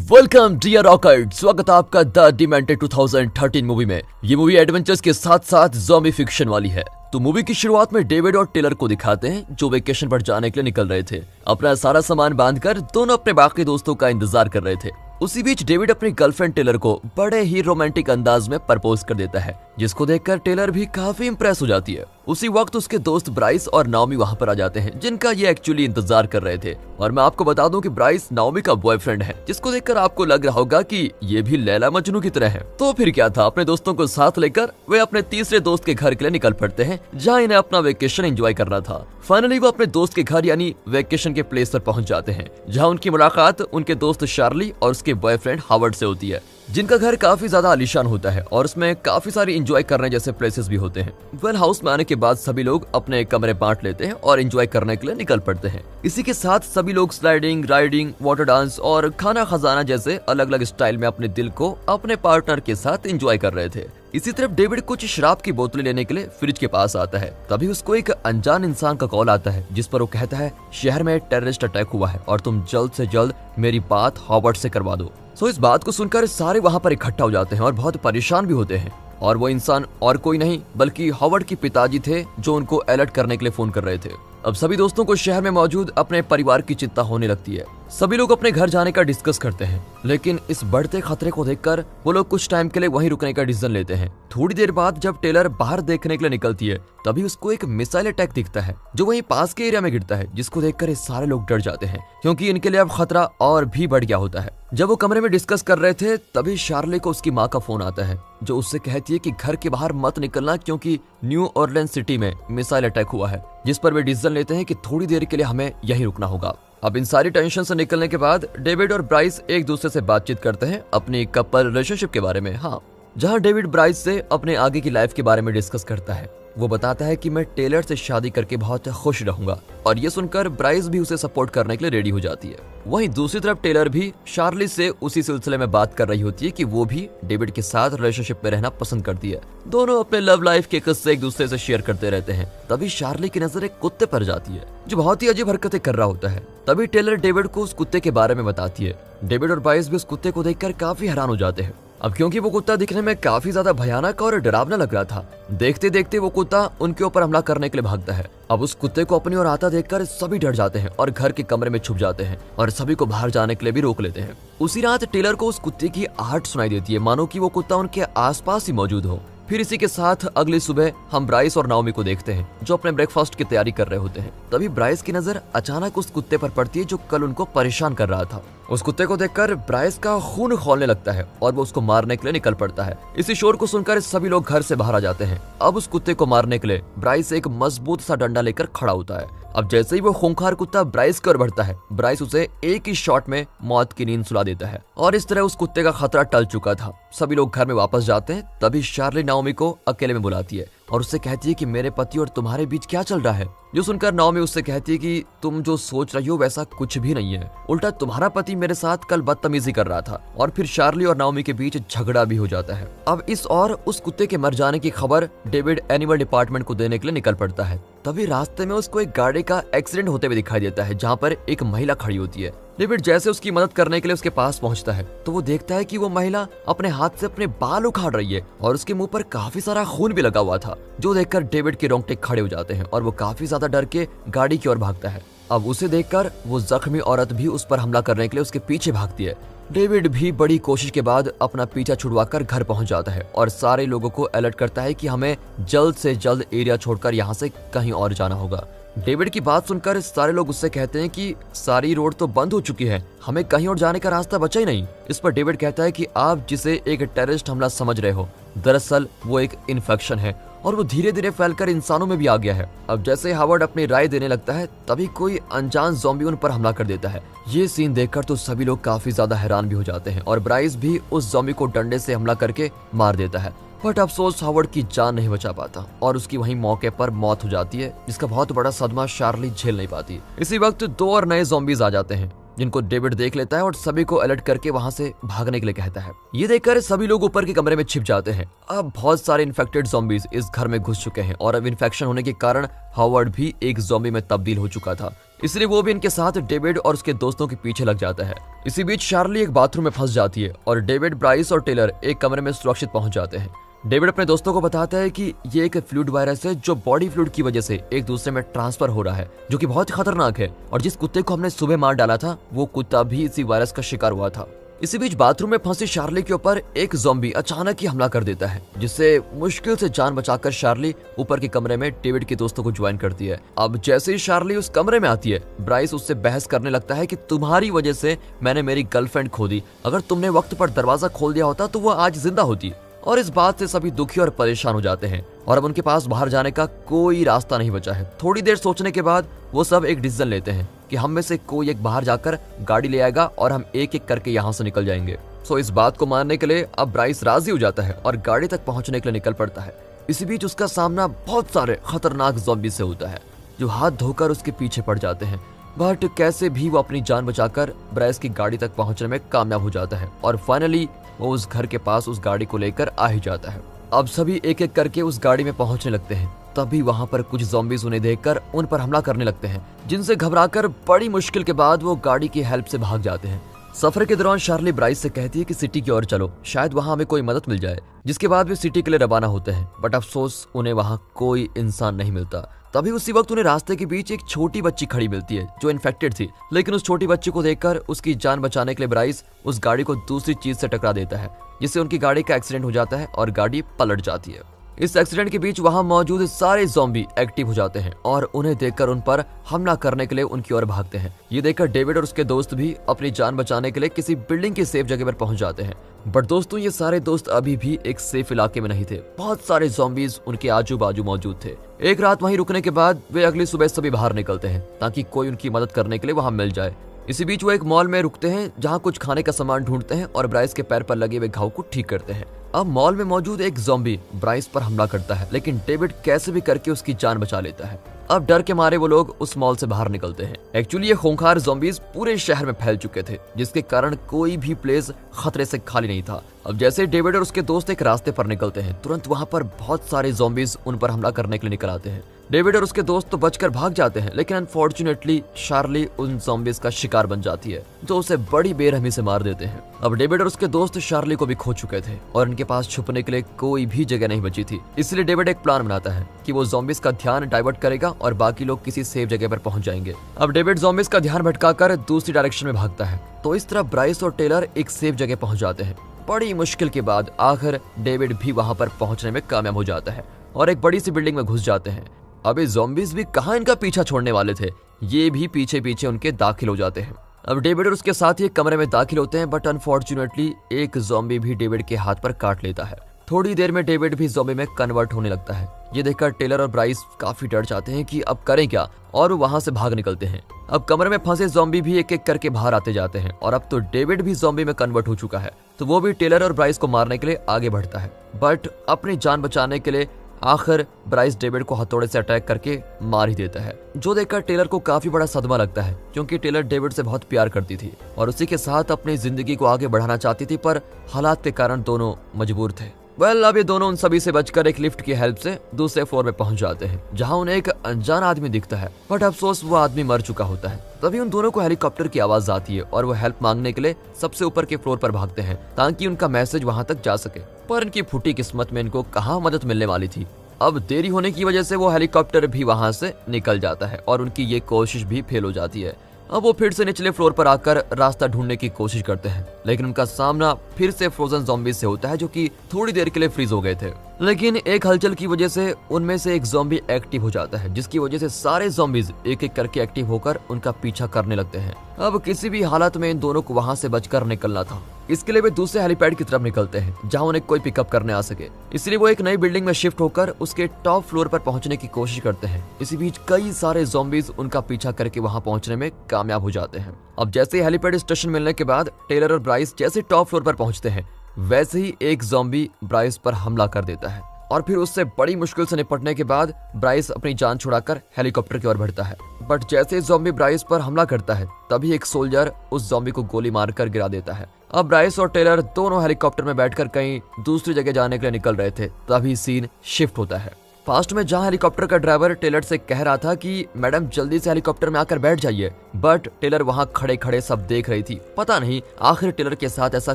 Welcome dear rocket, स्वागत है आपका द डिमेंटेड 2013 मूवी में। ये मूवी एडवेंचर्स के साथ साथ ज़ॉम्बी फिक्शन वाली है। तो मूवी की शुरुआत में डेविड और टेलर को दिखाते हैं जो वेकेशन पर जाने के लिए निकल रहे थे। अपना सारा सामान बांधकर दोनों अपने बाकी दोस्तों का इंतजार कर रहे थे। उसी बीच डेविड अपनी गर्लफ्रेंड टेलर को बड़े ही रोमांटिक अंदाज में प्रपोज कर देता है, जिसको देखकर टेलर भी काफी इंप्रेस हो जाती है। उसी वक्त उसके दोस्त ब्राइस और नाओमी वहां पर आ जाते हैं, जिनका ये एक्चुअली इंतजार कर रहे थे। और मैं आपको बता दूं कि ब्राइस नाओमी का बॉयफ्रेंड है, जिसको देखकर आपको लग रहा होगा कि ये भी लैला मजनू की तरह है। तो फिर क्या था, अपने दोस्तों को साथ लेकर वे अपने तीसरे दोस्त के घर के लिए निकल पड़ते हैं, जहाँ इन्हें अपना वेकेशन एंजॉय करना था। फाइनली वो अपने दोस्त के घर यानी वेकेशन के प्लेस पर पहुंच जाते हैं, जहां उनकी मुलाकात उनके दोस्त शार्ली और उसके बॉयफ्रेंड हावर्ड से होती है, जिनका घर काफी ज्यादा आलीशान होता है और उसमें काफी सारी एंजॉय करने जैसे प्लेसेस भी होते हैं। वेल हाउस में आने के बाद सभी लोग अपने कमरे बांट लेते हैं और एंजॉय करने के लिए निकल पड़ते हैं। इसी के साथ सभी लोग स्लाइडिंग, राइडिंग, वाटर डांस और खाना खजाना जैसे अलग अलग स्टाइल में अपने दिल को अपने पार्टनर के साथ एंजॉय कर रहे थे। इसी तरफ डेविड कुछ शराब की बोतलें लेने के लिए फ्रिज के पास आता है। तभी उसको एक अनजान इंसान का कॉल आता है, जिस पर वो कहता है शहर में टेररिस्ट अटैक हुआ है और तुम जल्द से जल्द मेरी बात हावर्ड से करवा दो। सो इस बात को सुनकर सारे वहाँ पर इकट्ठा हो जाते हैं और बहुत परेशान भी होते हैं। और वो इंसान और कोई नहीं बल्कि हावर्ड के पिताजी थे, जो उनको अलर्ट करने के लिए फोन कर रहे थे। अब सभी दोस्तों को शहर में मौजूद अपने परिवार की चिंता होने लगती है। सभी लोग अपने घर जाने का डिस्कस करते हैं, लेकिन इस बढ़ते खतरे को देखकर वो लोग कुछ टाइम के लिए वहीं रुकने का डिसीजन लेते हैं। थोड़ी देर बाद जब टेलर बाहर देखने के लिए निकलती है, तभी उसको एक मिसाइल अटैक दिखता है, जो वहीं पास के एरिया में गिरता है, जिसको देखकर ये सारे लोग डर जाते हैं, क्योंकि इनके लिए अब खतरा और भी बढ़ गया होता है। जब वो कमरे में डिस्कस कर रहे थे, तभी शार्ले को उसकी माँ का फोन आता है, जो उससे कहती है कि घर के बाहर मत निकलना, क्योंकि न्यू ऑरलीन्स सिटी में मिसाइल अटैक हुआ है। जिस पर वे डिसीजन लेते हैं कि थोड़ी देर के लिए हमें यहीं रुकना होगा। अब इन सारी टेंशन से निकलने के बाद डेविड और ब्राइस एक दूसरे से बातचीत करते हैं अपनी कपल रिलेशनशिप के बारे में। हाँ, जहाँ डेविड ब्राइस से अपने आगे की लाइफ के बारे में डिस्कस करता है। वो बताता है कि मैं टेलर से शादी करके बहुत खुश रहूंगा, और ये सुनकर ब्राइस भी उसे सपोर्ट करने के लिए रेडी हो जाती है। वहीं दूसरी तरफ टेलर भी शार्ली से उसी सिलसिले में बात कर रही होती है कि वो भी डेविड के साथ रिलेशनशिप में रहना पसंद करती है। दोनों अपने लव लाइफ के किस्से एक दूसरे से शेयर करते रहते हैं। तभी शार्ली की नजर एक कुत्ते पर जाती है, जो बहुत ही अजीब हरकतें कर रहा होता है। तभी टेलर डेविड को उस कुत्ते के बारे में बताती है। डेविड और ब्राइस भी उस कुत्ते को देखकर काफी हैरान हो जाते हैं। अब क्योंकि वो कुत्ता दिखने में काफी ज्यादा भयानक और डरावना लग रहा था, देखते देखते वो कुत्ता उनके ऊपर हमला करने के लिए भागता है। अब उस कुत्ते को अपनी ओर आता देखकर सभी डर जाते हैं और घर के कमरे में छुप जाते हैं और सभी को बाहर जाने के लिए भी रोक लेते हैं। उसी रात टेलर को उस कुत्ते की आहट सुनाई देती है, मानो कि वो कुत्ता उनके आसपास ही मौजूद हो। फिर इसी के साथ अगली सुबह हम ब्राइस और नाओमी को देखते हैं, जो अपने ब्रेकफास्ट की तैयारी कर रहे होते हैं। तभी ब्राइस की नजर अचानक उस कुत्ते पर पड़ती है, जो कल उनको परेशान कर रहा था। उस कुत्ते को देखकर ब्राइस का खून खौलने लगता है और वो उसको मारने के लिए निकल पड़ता है। इसी शोर को सुनकर सभी लोग घर से बाहर आ जाते हैं। अब उस कुत्ते को मारने के लिए ब्राइस एक मजबूत सा डंडा लेकर खड़ा होता है। अब जैसे ही वो खूंखार कुत्ता ब्राइस की ओर बढ़ता है, ब्राइस उसे एक ही शॉट में मौत की नींद सुला देता है, और इस तरह उस कुत्ते का खतरा टल चुका था। सभी लोग घर में वापस जाते हैं। तभी शार्ली नाओमी को अकेले में बुलाती है और उससे कहती है कि मेरे पति और तुम्हारे बीच क्या चल रहा है। जो सुनकर नाओमी उससे कहती है कि तुम जो सोच रही हो वैसा कुछ भी नहीं है, उल्टा तुम्हारा पति मेरे साथ कल बदतमीजी कर रहा था। और फिर शार्ली और नाओमी के बीच झगड़ा भी हो जाता है। अब इस और उस कुत्ते के मर जाने की खबर डेविड एनिमल डिपार्टमेंट को देने के लिए निकल पड़ता है। तभी रास्ते में उसको एक गाड़ी का एक्सीडेंट होते हुए दिखाई देता है, जहाँ पर एक महिला खड़ी होती है। डेविड जैसे उसकी मदद करने के लिए उसके पास पहुंचता है, तो वो देखता है कि वो महिला अपने हाथ से अपने बाल उखाड़ रही है और उसके मुंह पर काफी सारा खून भी लगा हुआ था, जो देखकर डेविड के रोंगटे खड़े हो जाते हैं और वो काफी ज्यादा डर के गाड़ी की ओर भागता है। अब उसे देखकर वो जख्मी औरत भी उस पर हमला करने के लिए उसके पीछे भागती है। डेविड भी बड़ी कोशिश के बाद अपना पीछा छुड़वाकर घर पहुंच जाता है और सारे लोगों को अलर्ट करता है कि हमें जल्द से जल्द एरिया छोड़कर यहाँ से कहीं और जाना होगा। डेविड की बात सुनकर सारे लोग उससे कहते हैं कि सारी रोड तो बंद हो चुकी है, हमें कहीं और जाने का रास्ता बचा ही नहीं। इस पर डेविड कहता है कि आप जिसे एक टेररिस्ट हमला समझ रहे हो, दरअसल वो एक इन्फेक्शन है और वो धीरे धीरे फैलकर इंसानों में भी आ गया है। अब जैसे हावर्ड अपनी राय देने लगता है, तभी कोई अनजान ज़ॉम्बी उन पर हमला कर देता है। ये सीन देखकर तो सभी लोग काफी ज्यादा हैरान भी हो जाते हैं और ब्राइस भी उस ज़ॉम्बी को डंडे से हमला करके मार देता है। बट अफसोस हावर्ड की जान नहीं बचा पाता और उसकी वहीं मौके पर मौत हो जाती है, जिसका बहुत बड़ा सदमा शार्ली झेल नहीं पाती। इसी वक्त दो और नए ज़ॉम्बीज आ जाते हैं, जिनको डेविड देख लेता है और सभी को अलर्ट करके वहां से भागने के लिए कहता है। ये देखकर सभी लोग ऊपर के कमरे में छिप जाते हैं। अब बहुत सारे इन्फेक्टेड ज़ॉम्बीज इस घर में घुस चुके हैं और अब इन्फेक्शन होने के कारण हावर्ड भी एक ज़ॉम्बी में तब्दील हो चुका था। इसलिए वो भी इनके साथ डेविड और उसके दोस्तों के पीछे लग जाता है। इसी बीच शार्ली एक बाथरूम में फंस जाती है और डेविड, ब्राइस और टेलर एक कमरे में सुरक्षित पहुंच जाते हैं। डेविड अपने दोस्तों को बताता है कि ये एक फ्लूइड वायरस है जो बॉडी फ्लूइड की वजह से एक दूसरे में ट्रांसफर हो रहा है, जो कि बहुत खतरनाक है, और जिस कुत्ते को हमने सुबह मार डाला था वो कुत्ता भी इसी वायरस का शिकार हुआ था। इसी बीच बाथरूम में फंसी शार्ली के ऊपर एक ज़ॉम्बी अचानक ही हमला कर देता है, जिससे मुश्किल से जान बचाकर शार्ली ऊपर के कमरे में डेविड के दोस्तों को ज्वाइन करती है। अब जैसे ही शार्ली उस कमरे में आती है, ब्राइस उससे बहस करने लगता है कि तुम्हारी वजह से मैंने मेरी गर्लफ्रेंड खो दी, अगर तुमने वक्त पर दरवाजा खोल दिया होता तो वो आज जिंदा होती। और इस बात से सभी दुखी और परेशान हो जाते हैं और अब उनके पास बाहर जाने का कोई रास्ता नहीं बचा है। थोड़ी देर सोचने के बाद वो सब एक डिसीजन लेते हैं कि हम में से कोई एक बाहर जाकर गाड़ी ले आएगा और हम एक एक करके यहाँ से निकल जाएंगे। सो इस बात को मानने के लिए अब ब्राइस राजी हो जाता है और गाड़ी तक पहुंचने के लिए निकल पड़ता है। इसी बीच उसका सामना बहुत सारे खतरनाक ज़ॉम्बी से होता है जो हाथ धोकर उसके पीछे पड़ जाते हैं, बट कैसे भी वो अपनी जान बचाकर ब्राइस की गाड़ी तक पहुंचने में कामयाब हो जाता है और फाइनली वो उस घर के पास उस गाड़ी को लेकर आ ही जाता है। अब सभी एक एक करके उस गाड़ी में पहुंचने लगते हैं। तभी वहां पर कुछ ज़ॉम्बीज़ उन्हें देखकर उन पर हमला करने लगते हैं, जिनसे घबराकर बड़ी मुश्किल के बाद वो गाड़ी की हेल्प से भाग जाते हैं। सफर के दौरान शार्ली ब्राइस से कहती है कि सिटी की ओर चलो, शायद वहां हमें कोई मदद मिल जाए, जिसके बाद वे सिटी के लिए रवाना होते हैं, बट अफसोस उन्हें वहां कोई इंसान नहीं मिलता। तभी उसी वक्त उन्हें रास्ते के बीच एक छोटी बच्ची खड़ी मिलती है जो इन्फेक्टेड थी, लेकिन उस छोटी बच्ची को देखकर उसकी जान बचाने के लिए ब्राइस उस गाड़ी को दूसरी चीज से टकरा देता है, जिससे उनकी गाड़ी का एक्सीडेंट हो जाता है और गाड़ी पलट जाती है। इस एक्सीडेंट के बीच वहां मौजूद सारे ज़ॉम्बी एक्टिव हो जाते हैं और उन्हें देखकर उन पर हमला करने के लिए उनकी ओर भागते हैं। ये देखकर डेविड और उसके दोस्त भी अपनी जान बचाने के लिए किसी बिल्डिंग की सेफ जगह पर पहुंच जाते हैं। बट दोस्तों, ये सारे दोस्त अभी भी एक सेफ इलाके में नहीं थे। बहुत सारे ज़ॉम्बीज उनके आजू बाजू मौजूद थे। एक रात वहीं रुकने के बाद वे अगली सुबह सभी बाहर निकलते हैं ताकि कोई उनकी मदद करने के लिए वहां मिल जाए। इसी बीच वो एक मॉल में रुकते हैं जहां कुछ खाने का सामान ढूंढते हैं और ब्राइस के पैर पर लगे हुए घाव को ठीक करते हैं। अब मॉल में मौजूद एक ज़ॉम्बी ब्राइस पर हमला करता है, लेकिन डेविड कैसे भी करके उसकी जान बचा लेता है। अब डर के मारे वो लोग उस मॉल से बाहर निकलते हैं। एक्चुअली ये खूंखार ज़ॉम्बीज पूरे शहर में फैल चुके थे, जिसके कारण कोई भी प्लेस खतरे से खाली नहीं था। अब जैसे डेविड और उसके दोस्त एक रास्ते पर निकलते हैं, तुरंत वहां पर बहुत सारे ज़ॉम्बीज उन पर हमला करने के लिए निकल आते हैं। डेविड और उसके दोस्त तो बचकर भाग जाते हैं, लेकिन अनफॉर्चुनेटली शार्ली उन ज़ॉम्बीज का शिकार बन जाती है, जो उसे बड़ी बेरहमी से मार देते हैं। अब डेविड और उसके दोस्त शार्ली को भी खो चुके थे और इनके पास छुपने के लिए कोई भी जगह नहीं बची थी। इसलिए डेविड एक प्लान बनाता है कि वो ज़ॉम्बीज का ध्यान डाइवर्ट करेगा और बाकी लोग किसी सेफ जगह पर पहुंच जाएंगे। अब डेविड ज़ॉम्बीज का ध्यान भटकाकर दूसरी डायरेक्शन में भागता है, तो इस तरह ब्राइस और टेलर एक सेफ जगह पहुंच जाते हैं। बड़ी मुश्किल के बाद आखिर डेविड भी वहां पर पहुंचने में कामयाब हो जाता है और एक बड़ी सी बिल्डिंग में घुस जाते हैं। अब ये ज़ॉम्बीज भी कहां इनका पीछा छोड़ने वाले थे, ये भी पीछे पीछे उनके दाखिल हो जाते हैं। अब डेविड और उसके साथ ही एक कमरे में दाखिल होते हैं, बट अनफॉर्चुनेटली एक ज़ॉम्बी भी डेविड के हाथ पर काट लेता है। थोड़ी देर में डेविड भी ज़ॉम्बी में कन्वर्ट होने लगता है। ये देखकर टेलर और ब्राइस काफी डर जाते हैं कि अब करें क्या, और वो वहां से भाग निकलते हैं। अब कमरे में फंसे ज़ॉम्बी भी एक एक करके बाहर आते जाते हैं और अब तो डेविड भी ज़ॉम्बी में कन्वर्ट हो चुका है, तो वो भी टेलर और ब्राइस को मारने के लिए आगे बढ़ता है। बट अपनी जान बचाने के लिए आखिर ब्राइस डेविड को हथौड़े से अटैक करके मार ही देता है, जो देखकर टेलर को काफी बड़ा सदमा लगता है, क्योंकि टेलर डेविड से बहुत प्यार करती थी और उसी के साथ अपनी जिंदगी को आगे बढ़ाना चाहती थी, पर हालात के कारण दोनों मजबूर थे। अब ये दोनों उन सभी से बचकर एक लिफ्ट की हेल्प से दूसरे फ्लोर में पहुंच जाते हैं, जहां उन्हें एक अनजान आदमी दिखता है, बट अफसोस वो आदमी मर चुका होता है। तभी उन दोनों को हेलीकॉप्टर की आवाज आती है और वो हेल्प मांगने के लिए सबसे ऊपर के फ्लोर पर भागते हैं ताकि उनका मैसेज वहां तक जा सके, पर इनकी फूटी किस्मत में इनको कहाँ मदद मिलने वाली थी। अब देरी होने की वजह से वो हेलीकॉप्टर भी वहां से निकल जाता है और उनकी ये कोशिश भी फेल हो जाती है। अब वो फिर से निचले फ्लोर पर आकर रास्ता ढूंढने की कोशिश करते हैं, लेकिन उनका सामना फिर से फ्रोजन ज़ॉम्बी से होता है, जो कि थोड़ी देर के लिए फ्रीज हो गए थे। लेकिन एक हलचल की वजह से उनमें से एक ज़ॉम्बी एक्टिव हो जाता है, जिसकी वजह से सारे ज़ॉम्बीज एक एक करके एक्टिव होकर उनका पीछा करने लगते हैं। अब किसी भी हालत में इन दोनों को वहां से बचकर निकलना था। इसके लिए वे दूसरे हेलीपैड की तरफ निकलते हैं, जहां उन्हें कोई पिकअप करने आ सके। इसलिए वो एक नई बिल्डिंग में शिफ्ट होकर उसके टॉप फ्लोर पर पहुंचने की कोशिश करते हैं। इसी बीच कई सारे ज़ॉम्बीज उनका पीछा करके वहां पहुंचने में कामयाब हो जाते हैं। अब जैसे ही हेलीपैड स्टेशन मिलने के बाद टेलर और ब्राइस जैसे टॉप फ्लोर पर पहुंचते हैं, वैसे ही एक ज़ॉम्बी ब्राइस पर हमला कर देता है और फिर उससे बड़ी मुश्किल से निपटने के बाद ब्राइस अपनी जान छुड़ाकर हेलीकॉप्टर की ओर बढ़ता है। बट जैसे ज़ॉम्बी ब्राइस पर हमला करता है, तभी एक सोल्जर उस ज़ॉम्बी को गोली मारकर गिरा देता है। अब ब्राइस और टेलर दोनों हेलीकॉप्टर में बैठकर कहीं दूसरी जगह जाने के लिए निकल रहे थे, तभी सीन शिफ्ट होता है। फास्ट में जहां हेलीकॉप्टर का ड्राइवर टेलर से कह रहा था कि मैडम जल्दी से हेलीकॉप्टर में आकर बैठ जाइए, बट टेलर वहां खड़े खड़े सब देख रही थी। पता नहीं आखिर टेलर के साथ ऐसा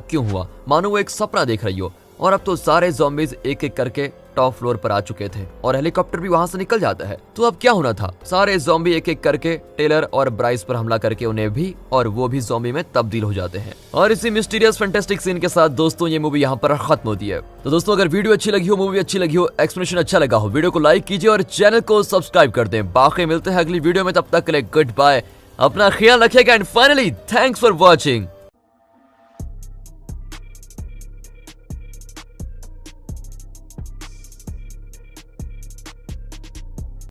क्यों हुआ, मानो वो एक सपना देख रही हो। और अब तो सारे ज़ॉम्बीज एक एक करके टॉप फ्लोर पर आ चुके थे और हेलीकॉप्टर भी वहां से निकल जाता है। तो अब क्या होना था, सारे ज़ॉम्बी एक एक करके टेलर और ब्राइस पर हमला करके उन्हें भी और वो भी ज़ॉम्बी में तब्दील हो जाते हैं। और इसी मिस्टीरियस फैंटास्टिक सीन के साथ दोस्तों ये मूवी यहाँ पर खत्म होती है। तो दोस्तों अगर वीडियो अच्छी लगी हो, मूवी अच्छी लगी हो, एक्सप्लेनेशन अच्छा लगा हो, वीडियो को लाइक कीजिए और चैनल को सब्सक्राइब कर दें। बाकी मिलते हैं अगली वीडियो में, तब तक के लिए गुड बाय, अपना ख्याल रखिएगा and finally thanks for watching.